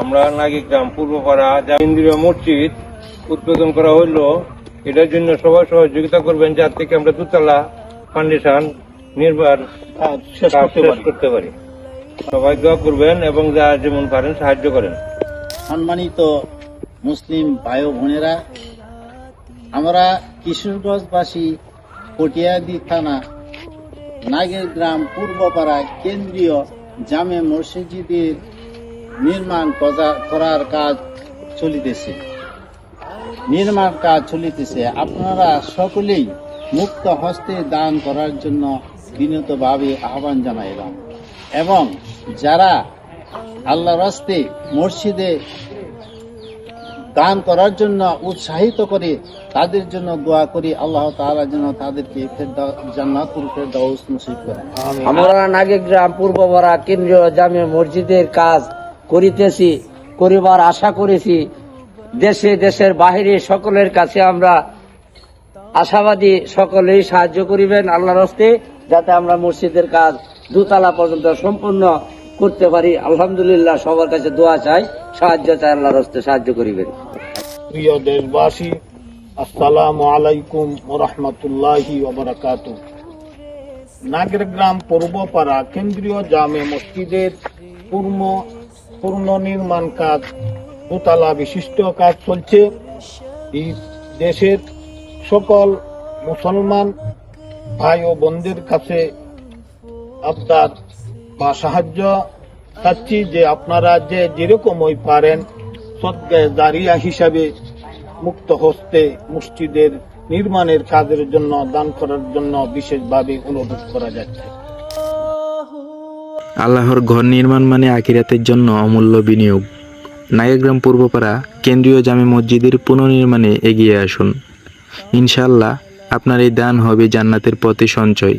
আমরা নাগিগ্রাম পূর্বপাড়া কেন্দ্রীয় মসজিদ উদ্বোধন করা হইলো। এটার জন্য সবাই সহযোগিতা করবেন, যার থেকে আমরা দুতলা ফাউন্ডেশন নির্মাণ শেষ করতে পারি। সবাই দোয়া করবেন এবং যা যেমন পারেন সাহায্য করেন। সম্মানিত মুসলিম ভাই ও বোনেরা, আমরা কিশোরগঞ্জবাসী পটিয়াদি থানা নাগেরগ্রাম পূর্বপাড়া কেন্দ্রীয় জামে মসজিদের নির্মাণ করার কাজ চলিতেছে। আপনারা সকলেই মুক্ত হস্তে দান করার জন্য বিনীতভাবে আহ্বান জানাইলাম এবং যারা আল্লাহর রাস্তে মসজিদে দান করার জন্য উৎসাহিত করে তাদের জন্য দোয়া করি, আল্লাহ তাআলা যেন তাদেরকে জান্নাতুল ফেরদাউস নসিব করেন। আমরা নাগেরগ্রাম পূর্বপাড়া কেন্দ্রীয় জামে মসজিদের কাজ করিবার আশা করেছি। দেশের বাহিরে সকলের কাছে আমরা আশাবাদী, সকলেই সাহায্য করিবেন আল্লাহর হস্তে, যাতে আমরা মসজিদের কাজ দুতলা পর্যন্ত সম্পূর্ণ করতে পারি। আলহামদুলিল্লাহ, সবার কাছে দোয়া চাই, সাহায্য চাই, আল্লাহর হস্তে সাহায্য করিবেন। প্রিয় দেশবাসী, আসসালামু আলাইকুম ওয়া রাহমাতুল্লাহি ওয়া বারাকাতুহু। নাগেরগ্রাম পূর্বপাড়া কেন্দ্রীয় জামে মসজিদের পূর্ণ নির্মাণ কাজ, দোতলা বিশিষ্ট কাজ চলছে। এই দেশের সকল মুসলমান ভাই ও বোনদের কাছে আবদার বা সাহায্য চাচ্ছি যে আপনারা যেরকমই পারেন সদকায়ে জারিয়া হিসাবে মুক্ত হস্তে মসজিদের নির্মাণের কাজের জন্য দান করার জন্য বিশেষভাবে অনুরোধ করা যাচ্ছে। আল্লাহর ঘর নির্মাণ মানে আখিরাতের জন্য অমূল্য বিনিয়োগ। নাগেরগ্রাম পূর্বপাড়া কেন্দ্রীয় জামে মসজিদের পুনর্নির্মাণে এগিয়ে আসুন। ইনশাআল্লাহ আপনার এই দান হবে জান্নাতের পথে সঞ্চয়।